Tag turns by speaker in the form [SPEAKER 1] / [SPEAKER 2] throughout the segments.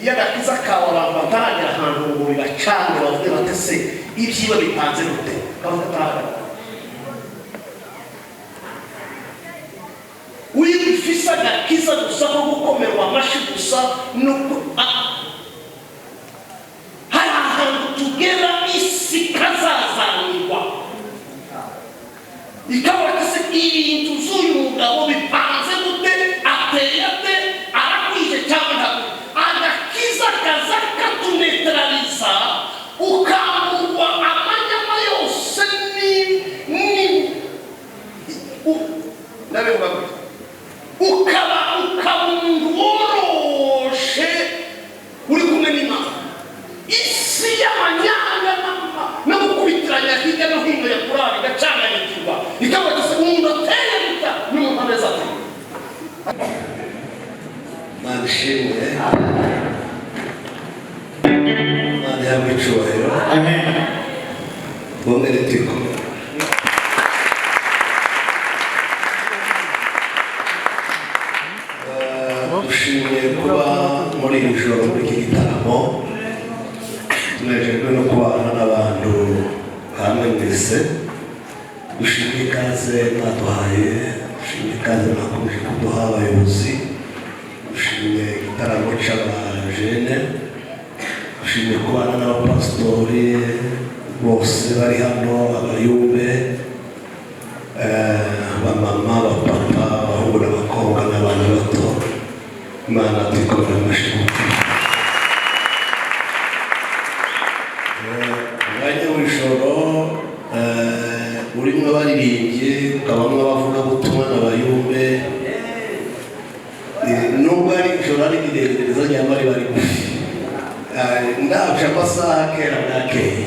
[SPEAKER 1] iya gakiza kawe abantu bataragera ahantu ngo bibacane bavuge batese ibyiwe bipanze gute kavuga wifisa gakiza gusa no gukomerwa amashi gusa nuko hari ahantu tugera isi kazazanirwa ikawa kase ibintu z'uyu mugabo bipanze gute ateye ate arakwije cyangwa agakiza kaza katunetraliza ukamurwa amanyama yose nabe ukaba woroshe uri kumwe n'Imana isi y'amanyanga no gukubitiranya hirya no hino ya kurari gacanganyikirwa ikaba gisa umuntu ateye gutya n'umuntu ameze ati manshimwe Imana yawe icyubahiro amen bongere twikomere dushimiye kuba muri iri joro muri iki gitaramo tunejejwe no kubana n'abantu hamwe mwese dushimiye ikaze mwaduhaye dushimiye ikaze mwakomeje kuduha abayobozi dushimiye igitaramo cy'abajene dushimiye kubana n'abapasitori bose bari hano abayumbe abamama abapapa abahungu n'abakobwa n'abana bato Imana tuyikomere amashyi umwanya w'ijoro urimo abaririmbyi ukabamo abavugabutumwa n'abayumbe nubwo ari ijoro ari rirerire zanyuma bari gufi ndaje amasaha kera bwakeye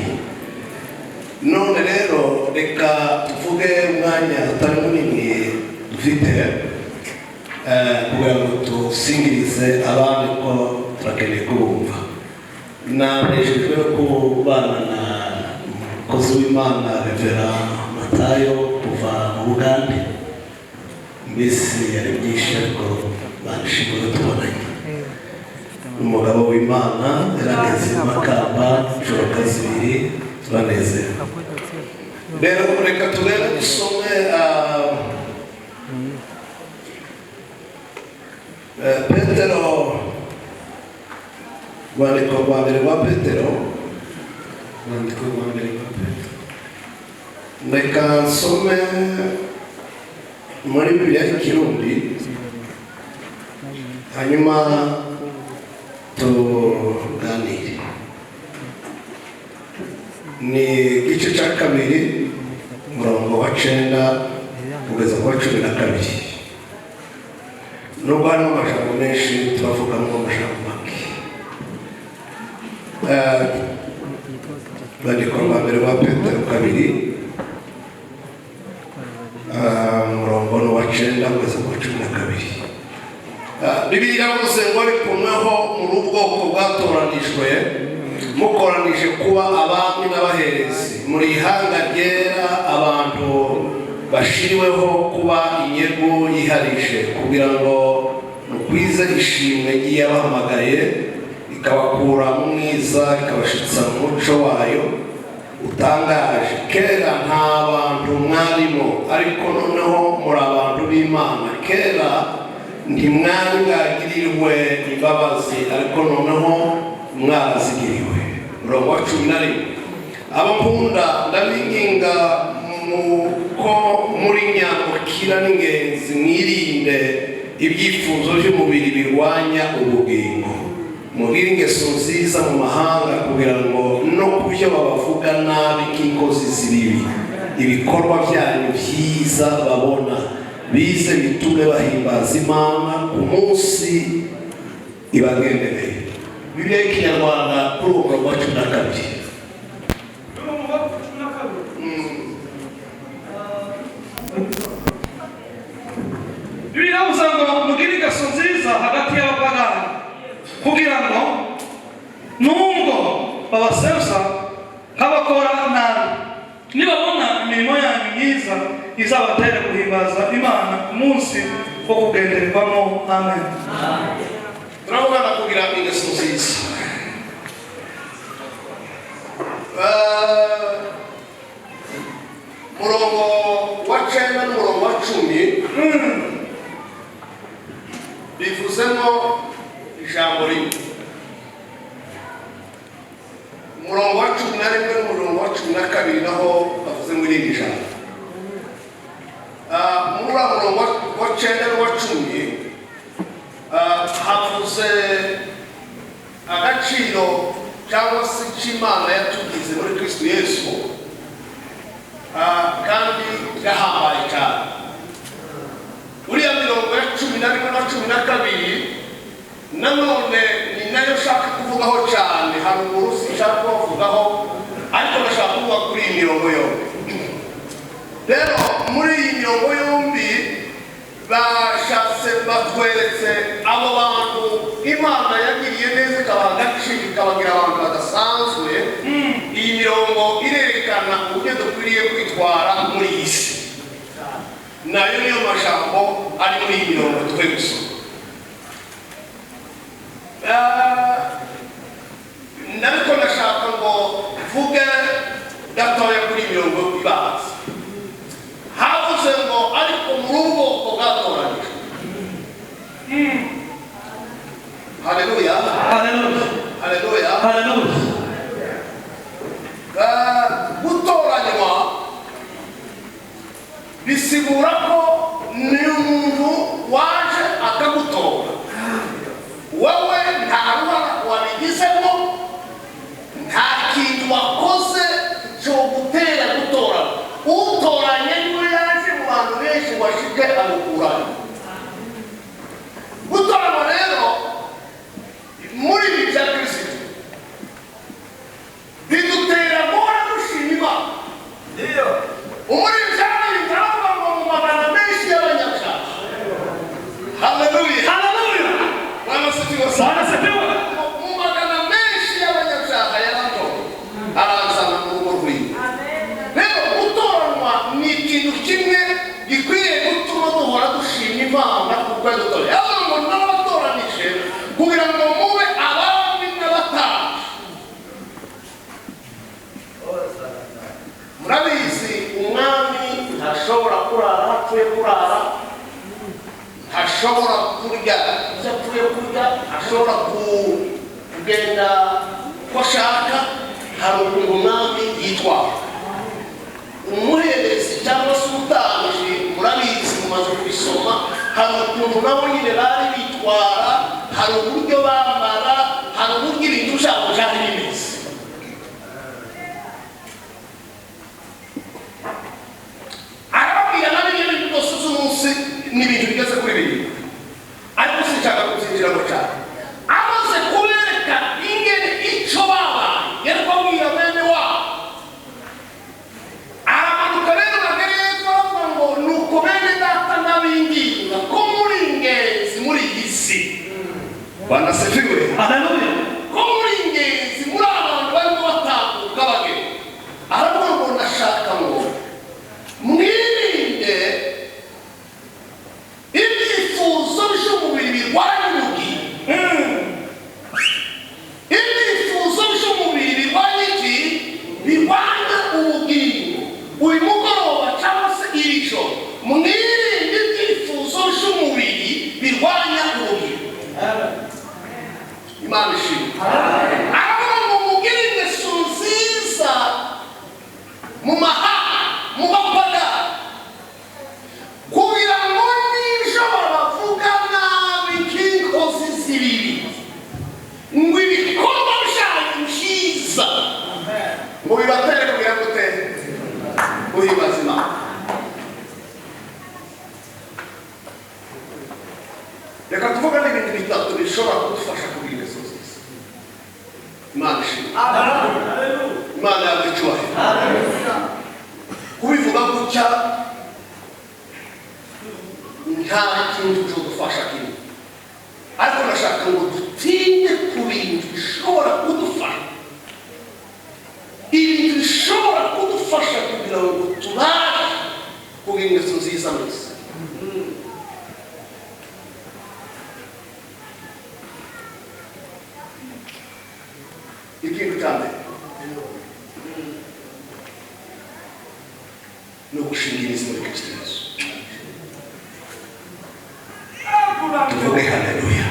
[SPEAKER 1] none rero reka tuvuge umwanya utari munini dufite kugira ngo tusingirize abandi ko turakeneye kubumva nanejejwe no kubana na umukozi w'Imana Revera Matayo kuva mu Bugande mbese yari byinshi ariko banishimiye tubonanye umugabo w'Imana yarageze Makamba inshuro zibiri turanezera rero reka turebe dusome Petero rwandiko rwa mbere rwa Petero reka nsome muri Bibiliya y'Ikirundi hanyuma tuganire ni igice cya kabiri umurongo wa 9 kugeza ku wa 12 nubwo harimo amajambo menshi turavugamo amajambo make rwandiko rwa mbere rwa Petero 2 umurongo wa 9 kugeza ku wa 12 Bibiliya iravuze ngo arikumweho muri ubwoko bwatoranijwe mukoranije kuba abami n'abaherezi muri ihanga ryera abantu bashiriweho kuba inyego yiharije kugira ngo mukwize ishimwe ry'abahamagaye ikabakura mu mwiza ikabashitsa mu muco wayo utangaje kera nta bantu mwarimo ariko noneho muri abantu b'Imana kera ntimwari bwagirirwe imbabazi ariko noneho mwarazigiriwe umurongo wa 11 abakunda ndabinginga ko muri nyamukira n'ingenzi mwirinde ibyifuzo by'umubiri birwanya ubugingo mubwire ingeso nziza mu mahanga kugira ngo no kubyo babavuga nabi nk'inkozi z'ibibi ibikorwa byanyu byiza babona bize bitume bahimbaza Imana ku munsi ibagendereye Bibiliya y'Ikinyarwanda kuri uwo murongo wa 12
[SPEAKER 2] biravuze ngo mugire ingeso nziza hagati y'abapagani kugira ngo nubwo babasesa nk'abakora nabi nibabona imirimo yanyu myiza izabatera guhimbaza Imana ku munsi wo kugenderwamo amen
[SPEAKER 1] turabona kugira ingeso nziza ijambo rimwe. Umurongo wa 11 n'umurongo wa 12 naho bavuze ngo irindi jambo. Muri umurongo wa 9 n'uwa 10 havuze agaciro cyangwa se cy'Imana yatugize muri Kristo Yesu, kandi gahambaye cyane. Uriya mirongo ya 11 na 12 nanone ni nayo shaka kuvugaho cyane. Hari urusi shaka kuvugaho, ariko ndashaka kuvuga kuri iyi mirongo yombi. Rero muri iyi mirongo yombi bashatse batweretse abo bantu Imana yagiriye neza ikabaha agaciro, ikabagira abantu badasanzwe. Iyi mirongo irerekana uburyo dukwiriye kwitwara muri iyi si. Nayo niyo majambo ari muri iyi mirongo twe gusoma. Nariko ndashaka ngo vuge gatoya kuri mirongo ibanza. Havuze ngo ariko mu bwoko bwatoranijwe. Haleluya, haleluya, haleluya, haleluya. Gutoranywa bisigura ko ni umuntu waje akagutora. Wowe nta ruhara wabigizemo, nta kintu wakoze cyo gutera gutora. Utoranye niwe yaje mu bantu benshi washike amukuranye. Gutoranywa rero muri ibi bya Kristo bidutera guhora dushima Imana. Umuri byari ndavuga ngo mu magana menshi y'abanyabyaha. Haleluya, haleluya. Bwana sifiwe sana. Mu magana menshi y'abanyabyaha yaranto arazana mu rugo rwiwe. Rero gutoranywa ni ikintu kimwe gikwiye gutuma duhora dushima Imana kuko yadutoye. Ngo n'abatoranije kugira ngo mube abami n'abatambyi. Murabizi umwami ntashobora kurara apfuye kurara, ntashobora kurya icyo apfuye kurya, ntashobora kugenda uko ashaka. Hari ukuntu umwami yitwara. Umuherezi cyangwa se umutambyi, murabizi mumaze kubisoma, hari ukuntu nabo nyine bari bitwara, hari uburyo bambara, hari uburyo ibintu byabo byari bimeze. Arababwira nabi ibintu byose z'umunsi n'ibintu bigeze kuri bibiri, ariko sinshaka kuzinjiramo cyane. Amaze kubereka ingene icyo babaye, yarababwira bene wabo. Aramanuka rero bagereza bavuga ngo nuko bene data n'abinginga ko muri ingenzi muri iyi si. Bwana sifiwe, haleluya. Ko muri ingenzi muri abantu barimo batambuka bagenda. Aravuga ngo ndashaka ngo mwirinde ibyifuzo by'umubiri birwanya ubugingo. Ibyifuzo by'umubiri birwanya iki? Birwanya ubugingo. Uyu mugoroba cyangwa se iri joro mwirinde ibyifuzo by'umubiri birwanya ubugingo. Imana ishimwe. Aravuga ngo mugire ingeso nziza mu mahanga, mu bapagani, kugira ngo nijoro bavuga nabi nk'inkozi z'ibibi, ngo ibikorwa byanyu byiza ngo bibatere kugira ngo guhimbaza Imana. Reka tuvuga n'ibintu bitatu bishobora kudufasha kugira ingeso nziza. Imana ishimwe. Imana yawe icyubahiro. Kubivuga gutya nta kintu cyo gufasha kimwe, ariko ndashaka ngo dutinye ku bintu bishobora kudufasha, ibintu bishobora kudufasha kugira ngo tubashe kugira ingeso nziza mwese. Ikintu cya mbere ni ugushinga imizi muri Kristo Yesu. Tuvuge haleluya.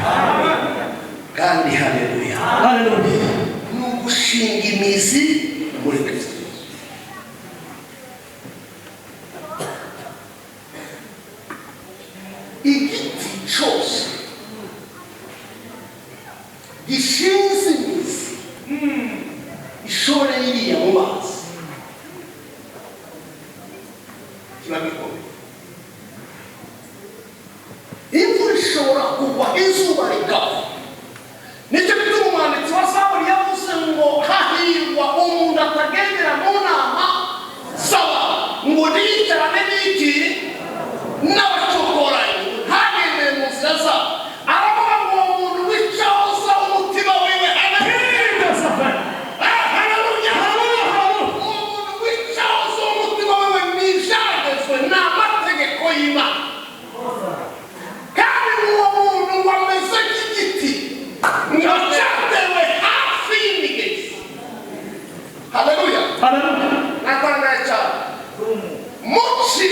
[SPEAKER 1] kandi haleluya.
[SPEAKER 2] Haleluya.
[SPEAKER 1] Nugushinga imizi muri Kristo. Igiti cyose gishinze imizi ishore iriya mu mazi kiba gikomeye. Imvura ishobora kugwa, izuba rikava. Nicyo bituma umwanditsi wa Zaburi yavuze ngo hahirwa umuntu atagendera mu nama z'aba ngo niyicarane n'iki n'abacokoranyi ntagendere mu nzira zabo. Aravuga ngo uwo muntu wicahoza umutima wiwe haleluya. Uwo muntu wicahoza umutima wiwe n'ibyagezwe n'amategeko y'Imana. Kandi uwo muntu wameze nk'igiti cyatewe hafi y'imigezi. Haleluya. Nakora nayo cyane. Muci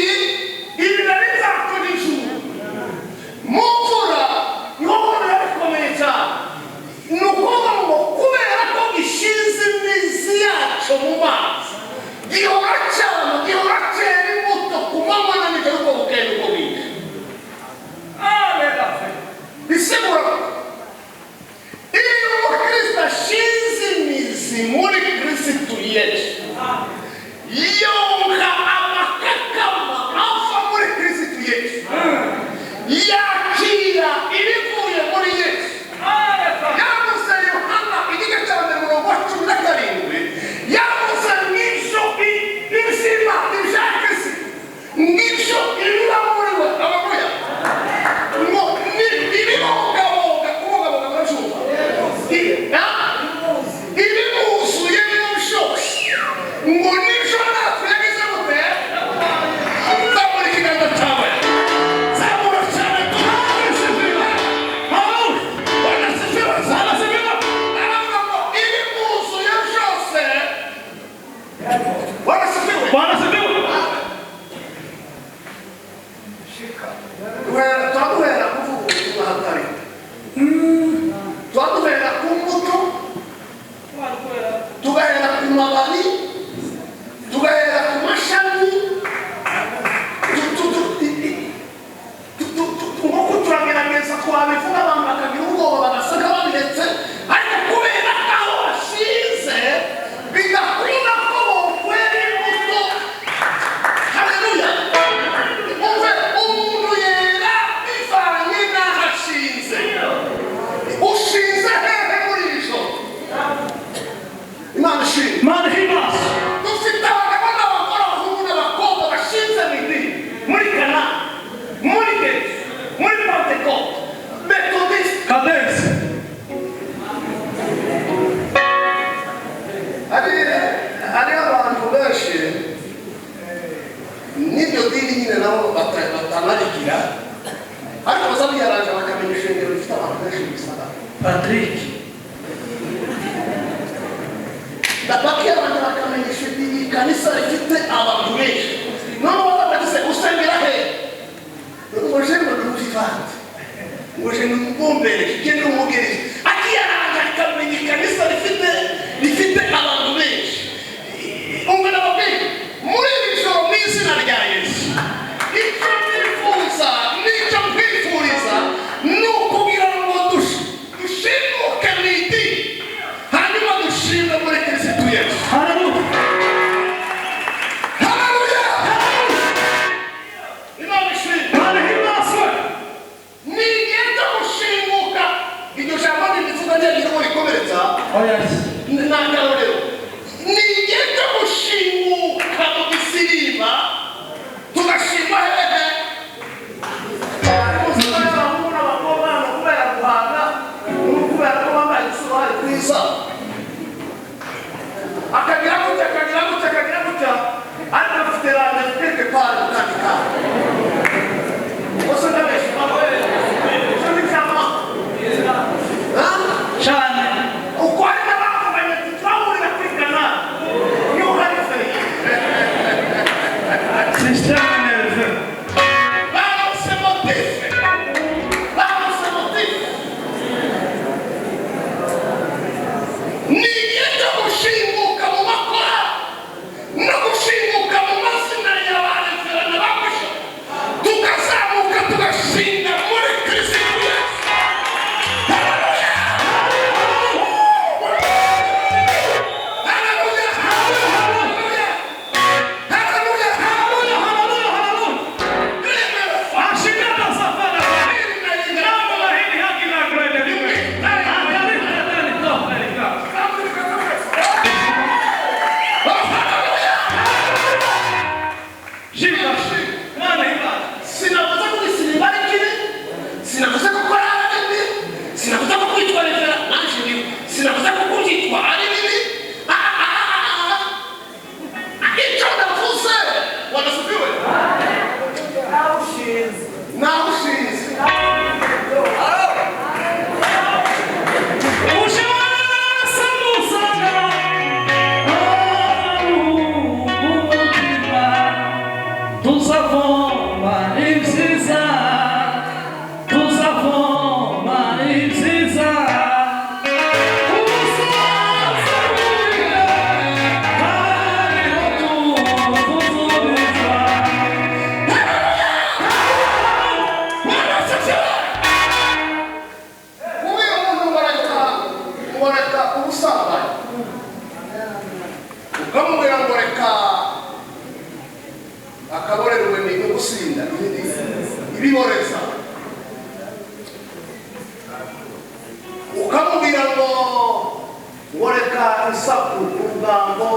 [SPEAKER 1] ibirari byako n'ijuru. Mu mvura niho umuntu yabikomeye cyane. Ni ukuvuga ngo kubera ko gishinze imizi yacyo mu mazi, gihora cyane, gihora cyera imbuto ku manywa na nijoro uko bukeye uko bwije. Bisigura iyo umukristo ashinze imizi muri Kristo Yesu, yonka amakakama ava muri Kristo Yesu, yakira ibivuye muri Yesu. Yavuze Yohana igice cya 17, yavuze ng'ibyo ibizima ibya Kristo, ng'ibyo ibiba muri we. Haleluya. Ngo ibibogaboga kubogaboga murabyumva, ibimuzuyemo byose ngo nibyo natwe yagize gute. Zamura ikiganza cyawe, zamura cyane. Aravuga ngo ibimuzuye byose turaduhera kuvuga ubutumwa hatari, turaduhera ku mbuto, tugahera ku mababi, tugahera ku mashami, nk'uko turagerageza twabivuga abantu bakagira ubwoba bagaseka babiretse, ariko kubera ko aho bashinze bigakunda ko bokwera imbuto. Haleluya. Umuntu yera bivanye n'aho ashinze. Ushinze hehe muri iri joro? Imana ishimwe.
[SPEAKER 2] Imana ihimbaza.
[SPEAKER 1] Dufite abagabo n'abagore, abahungu n'abakobwa bashinze muri Kanani, muri Geti, muri Pentekote, Methodiste,
[SPEAKER 2] Kadesi.
[SPEAKER 1] hari abantu benshi n'iryo dini nyine nabo batanarigira, ariko bazabiyaranja bakamenya ishengero rifite abantu benshi mu gisagara.
[SPEAKER 2] Patrick.
[SPEAKER 1] Bakiyaranja bakamenya ikanisa rifite abantu benshi. Noneho bazabagize usengera he? Ngoje ngo n'umuvivante, ngoje n'umubombere, kigende umugezi. Akiyaranja akamenya ikanisa rifite abantu benshi. Umwana babiri muri iri joro mu izina rya Yesu, icyo nifuza n'icyo nkwifuriza ni ukugira ngo dushimuke mu idini, hanyuma dushime muri Kristo Yesu.
[SPEAKER 2] Haleluya.
[SPEAKER 1] Haleluya. Imana ishimwe.
[SPEAKER 2] Imana ihimbaza.
[SPEAKER 1] Ni igihe cyo gushimuka. Iryo jambo ndivuga ngira ngo rikomeretsa. N'akarorero. Ni igihe cyo gushimuka mu gisiriba, tugashima hehe. Abahungu n'abakobwa hano kubera guhaga, kubera ko bambaye isura kwiza, akagira gutya, ariko afite rande quelque part mu kandi kabo. Bose ndabeshi icyo ni cyama cyane uko ari n'abavuganye turahurira ubusambanyi ukamubwira ngo reka akaborerwe ni ugusinda ibiboreza ukamubwira ngo reka isaku urugambo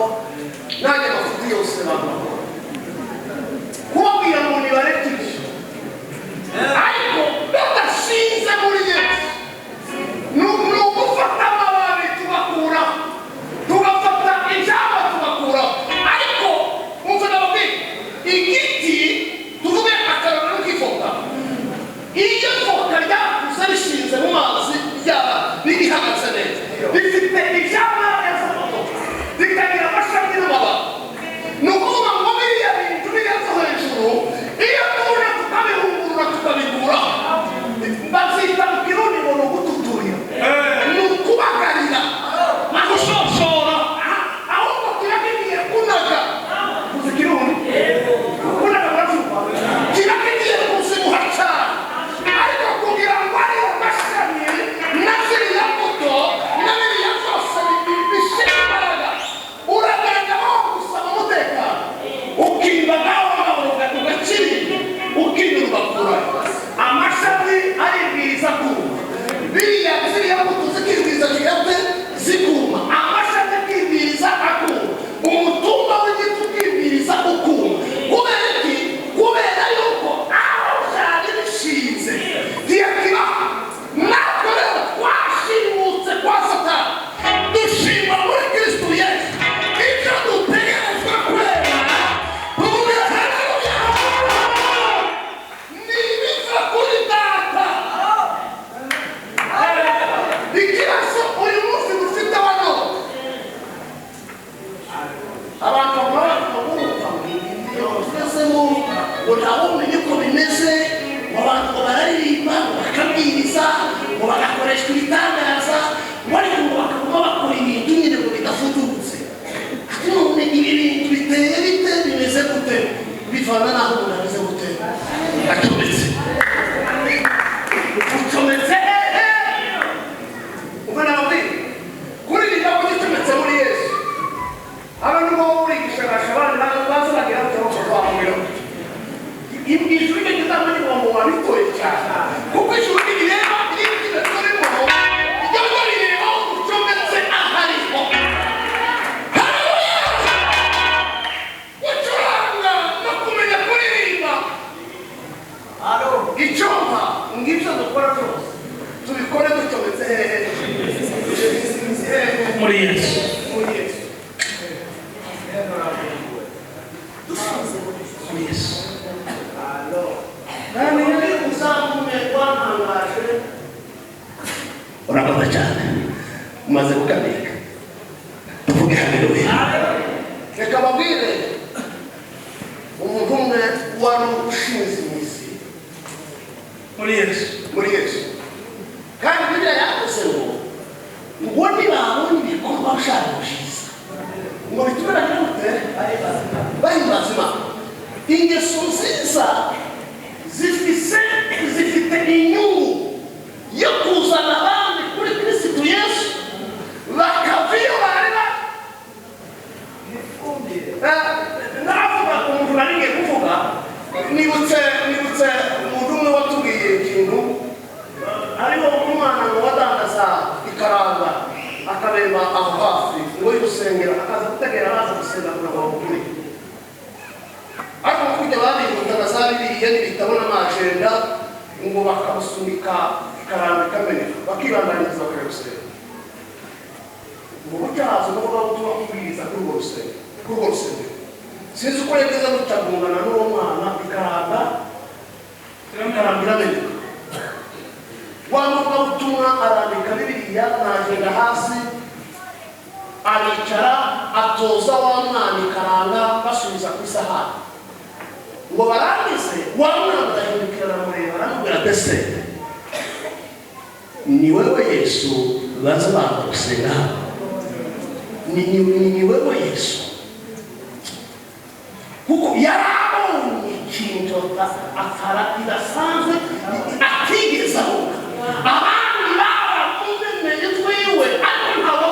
[SPEAKER 1] nanjye amafuti yose bagakora kubabwira ngo nibarekishe ariko badashinze muri Yesu ni ugufata amababi tugakura tugafata ijambo tugakura ariko mumva ndababwira igiti tuvuge akarorero k'ivoka iyo voka ryakuze rishinze mu mazi ryaba rihagaze neza rifite ijambo neza rikagira amashami n'amababi ni ukuvuga ngo biriya bintu birenze hejuru iyo tuje tukabihungurura tukabigura bazita mu kirundi ngo ni ugututurira ni ukubagarira ni gushoshora ahubwo kiba kigiye kunaga uzi kirundi kunaga baravuga kiba kigiye kuzimuha cyane ariko kugira ngo ariyo mashami na ziriya mbuto na biriya byose bishyira imbaraga uragenda aho gusaba umutekano ukimba nawe ugaburuka ugakiri ukinyura ugakura amashami aribwiriza kuma ziriya mbuto zikibwiriza zigate zikuma amashami akibwiriza akuma umutumba w'igiti ukibwiriza ukuma kubera iki kubera yuko aho byari bishinze ntiyakiba natwe rero twashimutse kwa Satani dushima muri Kristo Yesu ibyo dutegerezwa kwera tuvuge haleluya nibiva kuri data ikibazo uyu munsi dufite hano abantu bamurumva ngezemo ngo ntawumenye uko bimeze ngo abantu ngo bararirimba ngo bakabwiriza ngo bagakoreshwa ibitangaza ngo ariko ngo bakaguma bakora ibintu nyine ngo bidafututse none ibi bintu biteye bite bimeze gute bivana n'aho umuntu ameze gute acometse ucometse umwana wawe kuri iri jambo gicometse muri Yesu abantu bo urigishagasha abandi baza bagira ngo twamubwira ijuru ry'igitabo n'ibombo wabitoye cyane kuko ijuru rireba ry'igitabo turimo ryaba rireba ucometse ahariho haleluya gucuranga no kumenya kuririmba icyumba ngibyo dukora byose tubikore ducometse
[SPEAKER 2] muri Yesu
[SPEAKER 1] muri Yesu
[SPEAKER 2] muri Yesu
[SPEAKER 1] nani yari uzamume kwantangaje
[SPEAKER 2] urakoze cyane umaze kukamika tuvuge haleluya
[SPEAKER 1] reka babwire umuntu umwe wari ushinze imizi
[SPEAKER 2] muri Yesu
[SPEAKER 1] kandi Bibiliya yavuze ngo ntibabona ibikorwa byabo byiza ngo bitumerane gute bahimbaza Imana ingeso nziza zifite inyungu yo kuzana abandi kuri Kristo Yesu bakava iyo bari naravuga umuntu narigiye kuvuga nibutse umuntu umwe watubwiye ikintu hariho umwana ngo wadandaza ikaranga akabemba aho hafi ngo yusengera akaza gutegera araza gusenga kugira ngo bamugure ariko kujya babihutana za Bibiliya n'ibitabo n'amajenda ngo bakamusunika ikaranga ikameneka bakibandanyiriza bakajya gusenga mu buryo haza no kuba butumwa kubwiriza kuri urwo rusengero sinzi uko yageze gutagungana n'uwo mwana ikaranga irameneka wamuvuga butumwa arandika Bibiliya n'ajenda hasi aricara atoza wa mwana ikaranga basubiza ku isahani ngo barangize wa mwana adahindukira aramureba aramubwira mbese ni wewe Yesu baza banga gusenga ni wewe Yesu kuko yarabonye ikintu akara idasanzwe atigeze abona abandi baba mumenye twiwe ariko ntabwo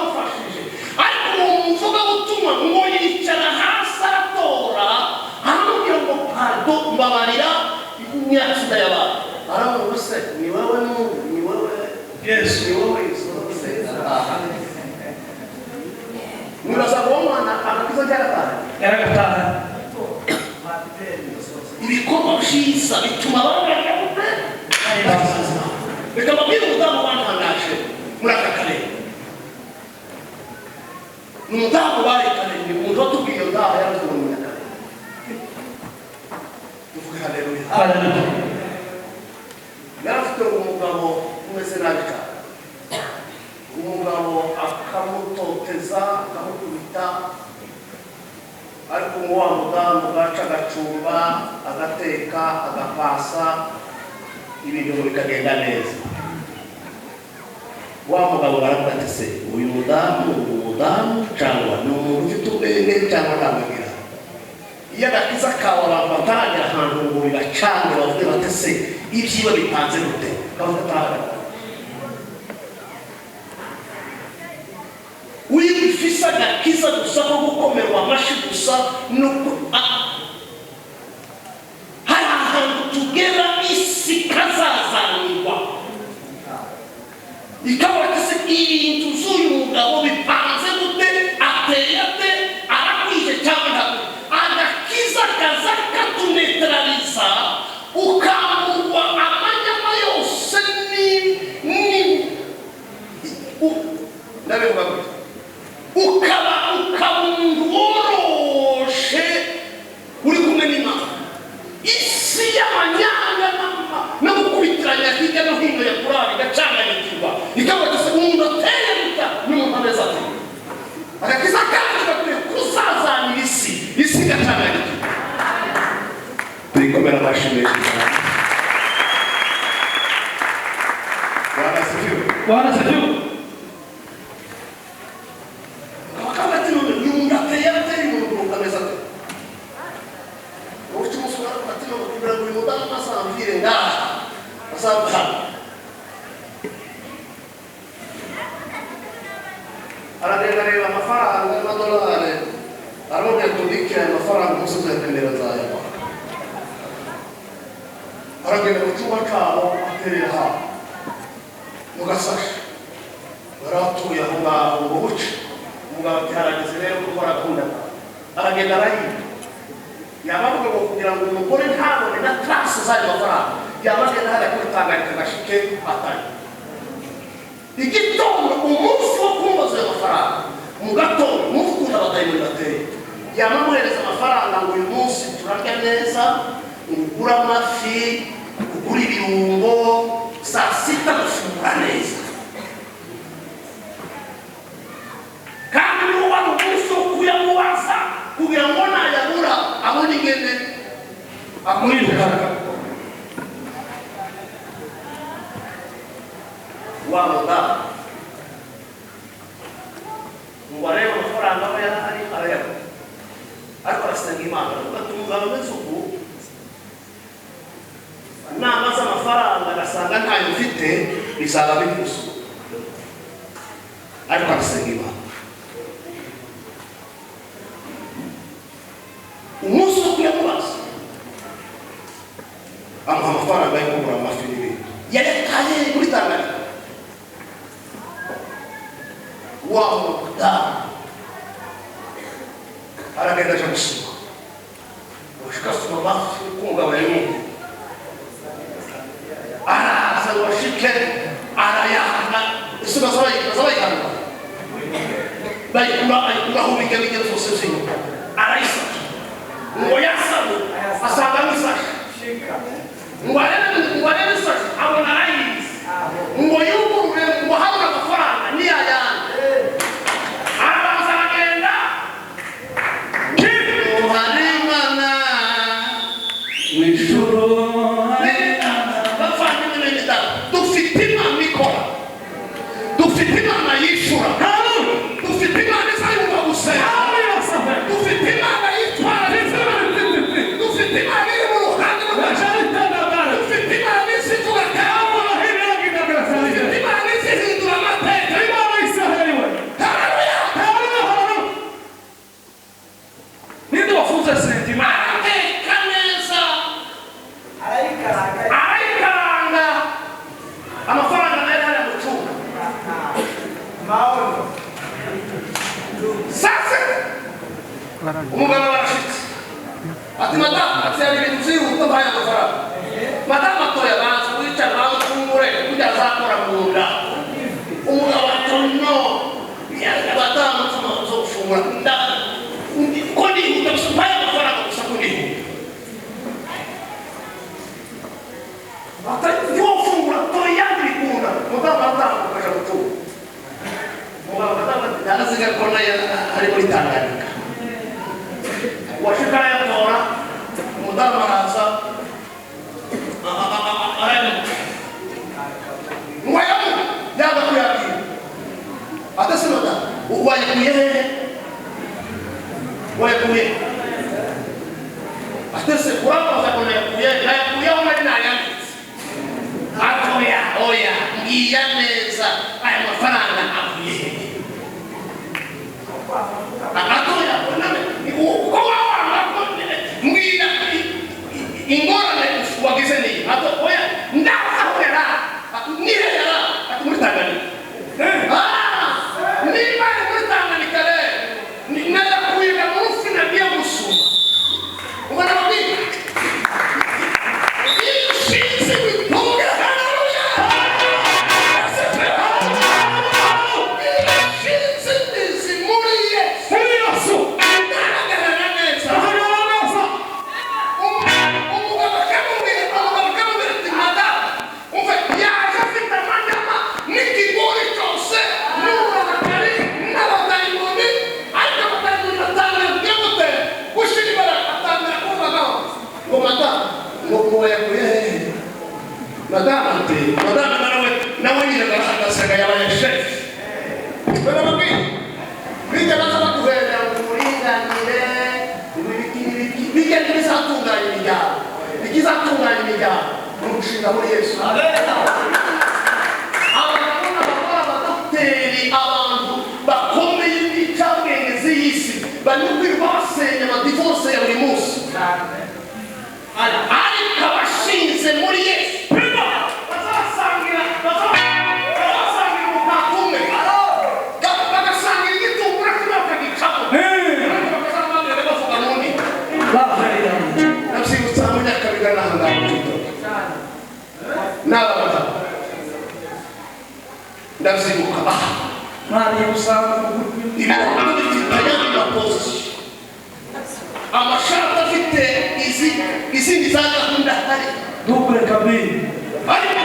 [SPEAKER 2] yaragataha
[SPEAKER 1] ibikorwa byiza bituma abantu bikaba biri umudamu wantangaje muri aka karere. Ni umudamu barekane, ni umuntu watubwiye iyo ndaha yaratubona umunyakare. Tuvuge haleluya. Yarafite umugabo umeze nabi cyane. Umugabo akamutoteza, akamukubita, ariko wa mudamu gaca agacumba, agateka, agapasa, ibintu bikagenda neza. Wa mugabo baravuga ati se uyu mudamu cyangwa ni umuntu ufite ubwenge cyangwa ntabwira. Iyo agakiza kawe abantu bataragera ahantu ngo bibacane bavuge bati se ibyiwe bipanze gute, kavuga atahagara. Wifisa agakiza gusa no gukomerwa amashyi gusa hari ahantu tugera isi kazazanirwa ikaba kise ibintu z'uyu mugabo bipanze gute, ateye ate, arakwije cyangwa ntabwo. Agakiza kaza katunetraliza ukamurwa amanyama yose ndabivuga gute, ukaba umuntu woroshe uri kumwe n'Imana. Isi y'amanyanga no gukubitiranya hirya no hino ya kurari gacanganyikirwa ikaba gise umuntu ateye gutya n'umuntu ameze ati. Agakiza kaje gakwiye kuzazanira isi gacanganyikirwa. Turikomera amashyi Bwana asifiwe. Arareba amafaranga y'amadolari aramubwira tubike aya mafaranga umusozi yakenera nzayabona. Aragenda mu cyumba cyabo aterera hano mu gasashi baratuye aho ngaho ngo buce. Umugabo ati harageze rero kuko arakundana. Aragenda arayiba yabavuga ngo kugira ngo umugore ntabone na trasi z'ayo mafaranga yabagenda hariya kwitangarika agashike atari igitondo umunsi wo kumbaza ayo mafaranga mu gatondo umunsi ukunda abadayimoni bateye yamamuhereza amafaranga ngo uyu munsi turarya neza, ugura amafi, ugura ibirungo, saa sita gufungura neza. Kandi n'uwo wari umunsi wo kuyamubaza kugira ngo nayabura abone ingene akuriruka. Wa mudamu ngo arebe amafaranga aba yarahari arayabona, ariko arasenga Imana ati umugabo umeze uku namaze amafaranga agasanga ntayo mfite bisaba bikusu, ariko arasenga Imana. Umunsi wo kuyamubaza amuha amafaranga yo kugura amafi n'ibindi yarekaye muri Tanzania. Wa mudamu aragenda aja gusoma ushikasoma amafi kungaba y'umuntu araza ngo ashike arayahana isima zabayihana bayikuraho bigabige zose z'inyuma arayisaka ngo yasabu asanga n'isashi ngo arebe isashi abona arayizi ngo yugurure ngo habona amafaranga niyayandi arabanza aragenda Muharimana mw'ijuru bavandimwe n'imidari dufite Imana ikora, dufite Imana yishura, dufite Imana izayumva gusenga, dufite Imana yitwara, dufite Imana iri mu ruhande rwacu, dufite Imana izivuga kandi dufite Imana
[SPEAKER 2] umugabo barashitse ati madamu ati hari ibintu byihuta mbaye amafaranga madamu atoya banza wicara banza ufungure kugira azakora mu nda umugabo ati no madamu zo gufungura nda ko ndihuta gusa mbaye amafaranga gusa ko ndihuta atari ufungura toya ndikunda madamu ukaja gutura umugabo madamu yaraziga ko nayo ari muri Tanganyika washikara yatora umudamu araza mwayamu yaga kuyakira atasimada wayakuye atase kurapa za kuyakuye ona dinayanditse atoya oya ngiya neza aya mafaranga avuye atoya uko mbwira ingorane wagize ni ato oya ndakahera nihera muri Tanganyika niba muri Tanganyika le naya kuiga mufi na bia musuma ubona babi ishize bitonga haleluya ishize bizimuriye Yesu madame nawe nyine barasanga yabaye chef bera babi bijya bazaba kuhera umuringanire bijya bizatunganya imiryango bikizatunganya imiryango n'umushinga muri Yesu abadogiteri abantu bakomeye b'icabwenge y'isi banyukwirwa basenya amadivorce ya buri munsi ariko abashinze muri Yesu ndazibuka mari usanga ibintu bifitanye n'abakozi amashaka afite izindi za gahunda hari double kabiri ariko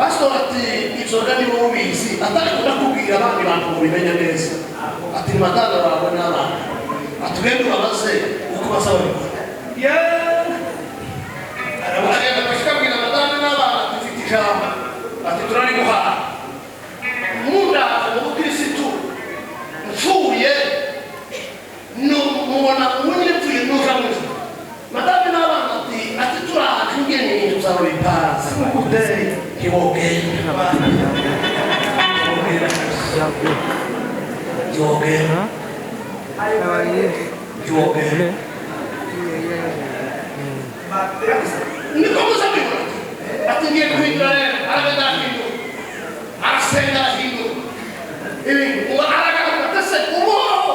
[SPEAKER 2] pastor ati inzoga ni wowe ubizi atari kudakubwira abandi bantu ngo bimenye neza ati madana bawe n'abana atugende ubabaze uko basaba arabagenda bashikabwira madana n'abana dufite ijambo ati turari guhaha mundaza mu bukirisitu mfuye mubona ubundi mfuye nuja muzi madame n'abana ati turahaje ingene ibintu uzaba bipanze nk'ukudeye ntiwogenda niko muzabibona ati ngiye guhindura rero aragenda arahindura arasenga arahindura ibintu aragaruka atase ubuhoho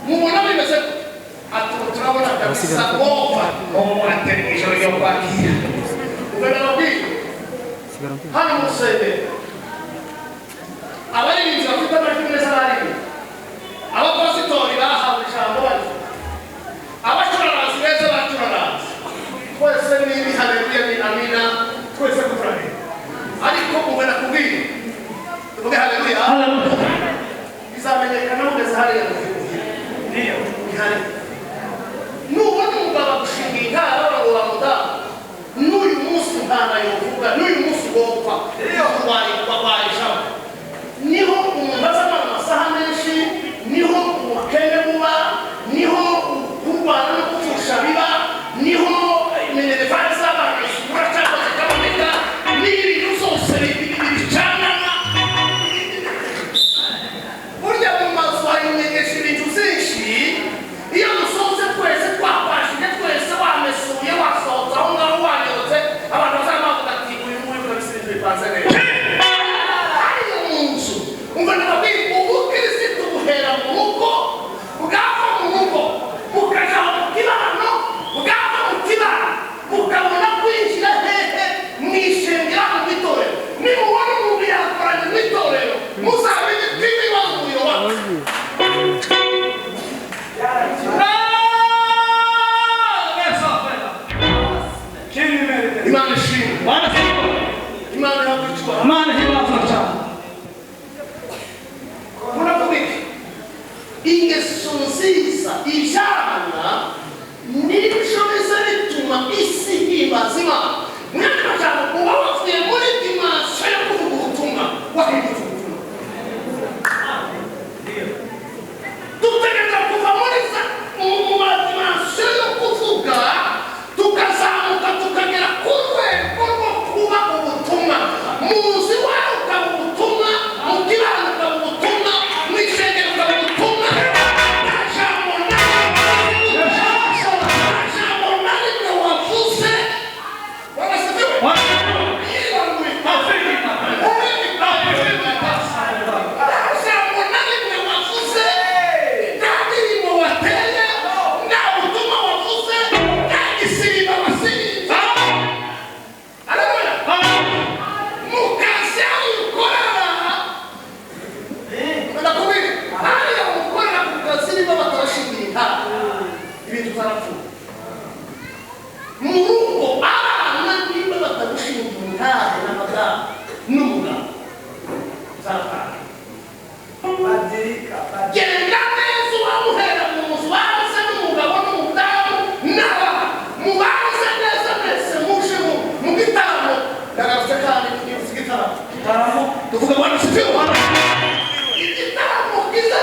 [SPEAKER 2] mubona bimeze ati turabona kabisa gopfa atari ijoro ryo kwakira ubona babwira hano musenge abaririmbyi bafite amajwi meza baririmbyi abapasitori bahawe ijambo bari abacuraranzi beza bacuraranzi twese nibi haleluya ni amina twese kufurahi ariko ubona kubwira tuvuge haleluya bizamenyekana mugeze hariya niyo ihari nubona umugabo agushinga intara ngo bamudamu n'uyu munsi ntana yovuga n'uyu munsi ugomba wabaye ijambo niho umuntu azamara amasaha menshi niho ubukene buba niho kurwana no gupfusha biba niho minerivare z'abantu zisukura cyangwa zikaboneka n'ibintu zose bicanana burya mu mazu harimenyesha ibintu byinshi iyo dusoze twese twapashije twese wamesuye wasohotse aho ngaho wanyotse abantu bazaba bavuga ati uyu nguyu kabisa ibintu bipanze neza hariyo mu nzu umva ndababwira ubukirisitu buhera mu rugo bwava mu rugo bukaja mu kibano bwava mu kibano bukabona kwinjira hehe mwishengera mu itorero nimubona umuntu yakoranye mu itorero muzamenye ko ibibazo uyoboka Imana ishimwe Imana yakwitwa Imana hibafata Murabubika ingeso nziza ijana nico biza bituma isi hibazima mwene bajana uba wavuye muri dimansiyo yo kuvuga ubutumwa wahindutse ubutumwa dutegereza kuva muri mu dimansiyo yo kuvuga tukazamuka tukagera ku rwego rwo kuba ubutumwa muzi wawe ukaba ubutumwa mu kibano ukaba ubutumwa mu ishengero ukaba ubutumwa nta jambo na rimwe wavuze warasifiwe Murugo abana niba batarushinga intare n'amagara n'umugabo zarapana genda neza uwamuhera mu nzu baze n'umugabo n'umudamu n'abana mubaze neza mwese muje mu gitaramo ndagarutse kandi tugize igitaramo tuvuga bwana sifiwe igitaramo kiza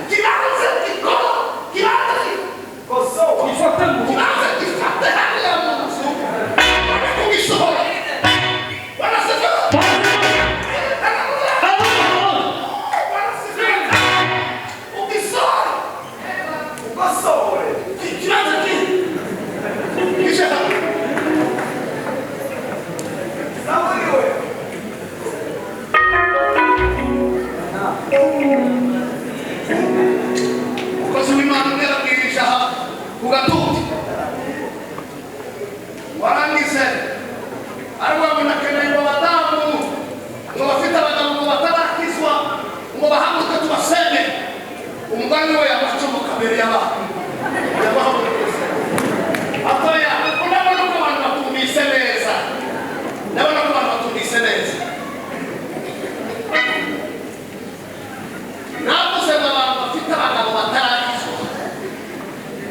[SPEAKER 2] kibanze gikora kibanze Gifate hariya mu nzu kugisohora
[SPEAKER 3] Oh,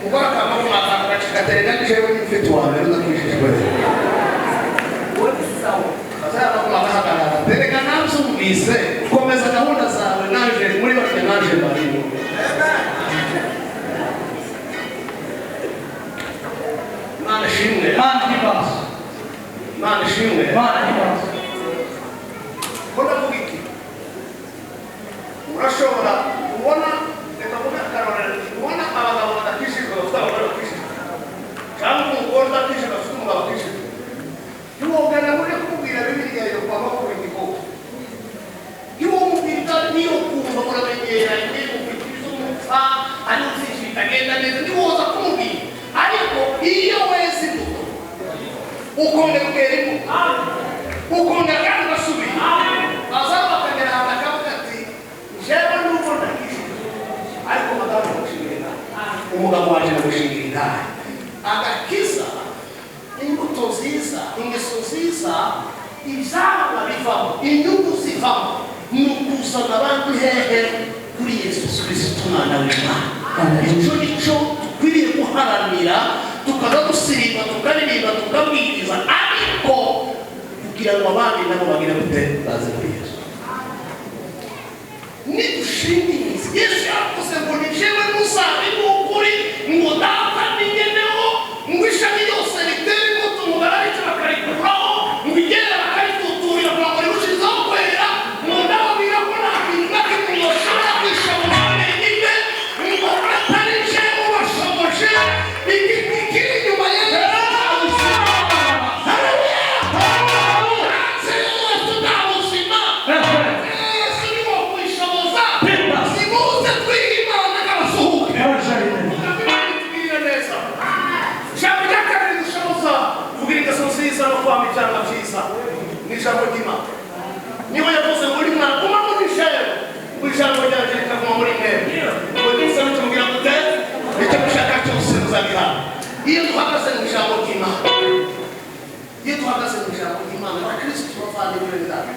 [SPEAKER 2] Ugora kama kumaka kachikaterega jewe mfite wa mbere ndakwishijwe. Bazara kumaka hakana. Terega namsumvise komeza gahunda zawe naje muri bake naje barimo. Mana shimwe. Mana hibas. Mana shimwe. Mana hibas. Kona kubiki. Urashobora kubona reka kuba karora kubona abagabo badakishijwe bafite abagore bakishijwe cyangwa umugore udakishijwe afite umugabo akishijwe ntiwogana muri kubwira bibiliya yo kwa makuru igikoko ntiwomubwira niyo kumva muramenyera niyo mubwiriza umupfa ari uzishira itagenda neza ntiwoza kumubwira ariko iyo wese imbuto ukongera ukera imbuto ukongera kandi ugasubira bazaba bakagera ahantu akavuga ati jewe nuko ndakishijwe ariko madamu gushingira umugabo waje gushingira intahe agakiza imbuto nziza ingeso nziza ibyaba bivamo inyungu zivamo ni ukuzana abantu hehe kuri Yesu Kristo umwana w'Imana icyo nicyo dukwiriye guharanira tukaza dusirimba tukaririmba tukabwiriza ariko kugira ngo abandi nabo bagire gute baze kuri Yesu nidushimirize Yesu yavuze ngo ni jewe muzabibu ukuri ngo data ningeneho ngo ishami ryose ritera imbuto umugara aricyo bakarikuraho ngo igera bakarituturira kugira ngo rirushirizeho kwera ngo ndababwira ko nta kintu na kimwe bashobora kwishobora wenyine ngo atari jewe ubashoboje igiti kiri inyuma yesu Nijambo ry'Imana niwe yavuze muri mwana kuma muri shero ijambo ryaje rikavuma muri mwe ngo nisaba tumubwira gute icyo mushaka cyose muzabiha iyo duhagaze mu ijambo ry'Imana iyo duhagaze mu ijambo ry'Imana abakristo bavandimwe ndani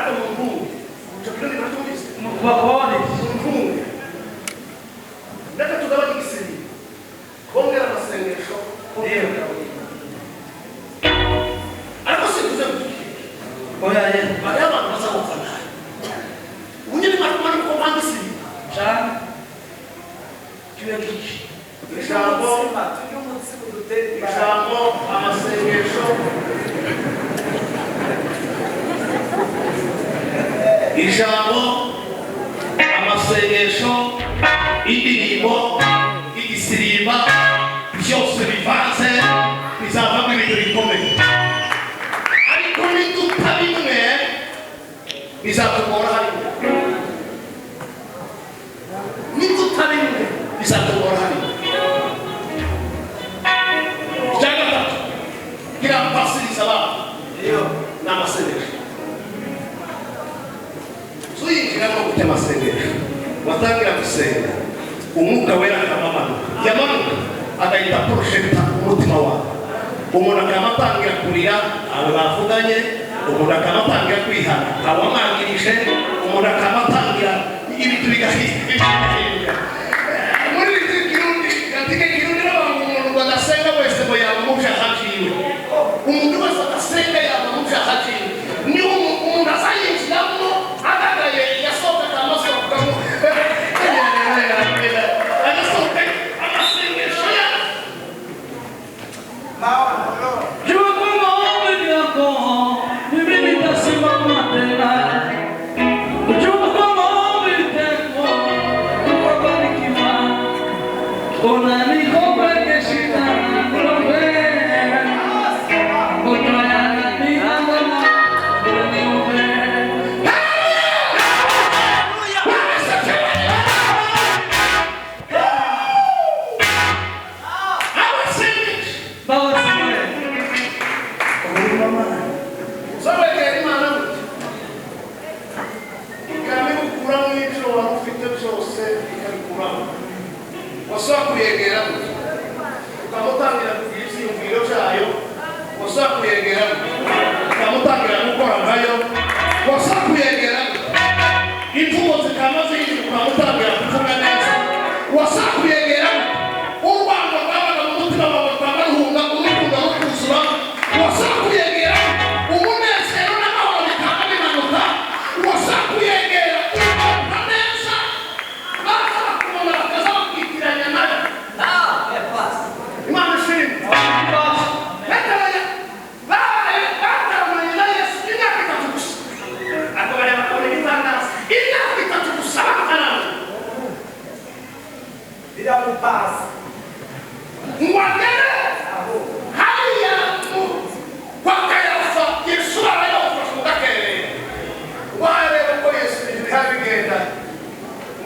[SPEAKER 2] hata Mungu chakula kinachotumisa
[SPEAKER 3] Wakoni.
[SPEAKER 2] Mungu ndaka tugabanye igisiri kongera amasengesho
[SPEAKER 3] Ndio.
[SPEAKER 2] ariko sikuze
[SPEAKER 3] Oya ye.
[SPEAKER 2] bagaba baza gufana unyine marumani ko bangisi
[SPEAKER 3] Cyane.
[SPEAKER 2] kiwe kiki ijambo amasengesho ijambo amasengesho indirimbo igisirimba byose bivanze bizavamo ibintu bikomeye ariko niduta bimwe bizatugora harimo niduta bimwe bizatugora harimo icya gatatu kirapasiriza abantu ni amasengesho tuyinjiramo gute amasengesho watangira gusenga umwuka wera akamamanuka yamanuka agahita porojegita umutima wawe umuntu akamatangira kurira abo bavuganye umuntu akamatangira kwihana awamangirije umuntu akamatangira ibintu bigahinduka muri iki kirundi katika kirundi n'abantu umuntu badasenga wese ngo yamumusha haciwe umuntu wese adasenga yamumusha haciwe ni umuntu azayinjiramo agagaye yasohoka akamasokamo agasohoka amasengesho ya
[SPEAKER 3] Jua kwa maombi yako, mimi nitasimama tena. Jua kwa maombi yako, utabarikiwa. Unanikopa keshina ngombe. Utayana mihangana, uniombe. Bawa semua.
[SPEAKER 2] uzabegera imana ikabikuraho ibyo wari ufite byose ikabikuramo washobora kuyegera ukamutangira kugira ibyiyumviro byayo washobora kuyegera ukamutangira gukora nkayo washobora kuyegera imvugo zikaba zihinduka ukamutangira kuvuga neza washobora kuyegera urwango rwabaga mu mutima wawe rwaba ruhunga urukundo rukuzura washobora kuyegera umunezero n'amahoro bikaba bimanuka washobora kuyegera ukumva neza baza bakubona bakaza bakitiranya nayo imana ishimwe bataramanye na yesu imyaka itatu gusa ariko bareba bakabona igitangaza imyaka itatu gusa batarama ngwagere hariya kwa kayafa yesu arayofasha ugakerera wareba ko yesu bigenda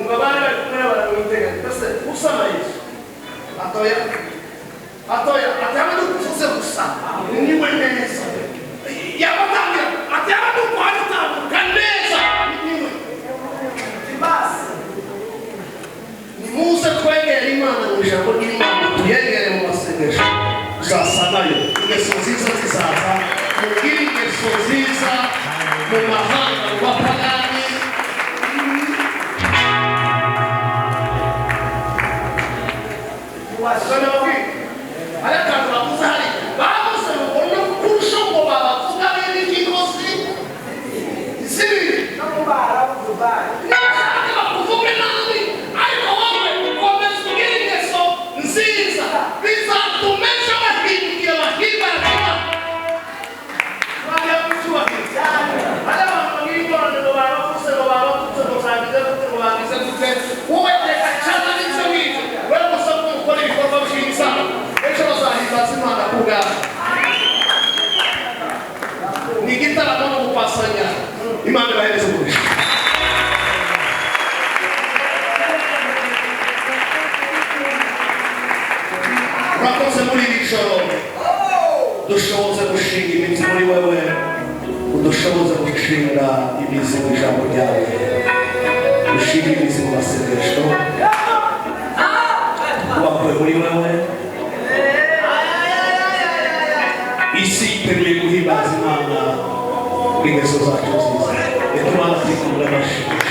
[SPEAKER 2] ngo bari bari kumwe baramwitega mbese usama yesu atoya ataba dukuvuze gusa niwe neza yabatangira ataba dukwari utambuka neza niwe nimuze twegera imana mu ijambo ry'imana tuyegere mu masengesho uzasa nayo ingeso nziza zizaza mugire ingeso nziza mu mahanga mu bapagani arakantu bavuze hari bavuze ngo no kurusha ngo babavuga n'ingingozi zibiri bakuvuge nabi ariko wowe ukomeza kugira ingeso nziza bizatuma ejo bahindukira bahibara bajya gucyubahiriza hari abantu bagira ingorane ngo babavuze ngo babavutse ngo zagize gute ngo bagize gute wowe reka cyane n'ibyo ngibyo wowe gusa ko ukora ibikorwa byiza ejo bazahimbaza imana ku bwawe ni igitaramo no gupasanya imana ibahereze umugisha urakoze muri iri joro dushoboze gushinga imizi muri wewe udushoboze gushinga imizi mu ijambo ryawe dushinga imizi mu masengesho wakuwe muri wewe isi iteruye guhimbaza imana n'ingeso zacu nziza
[SPEAKER 1] amaziko n'amashuri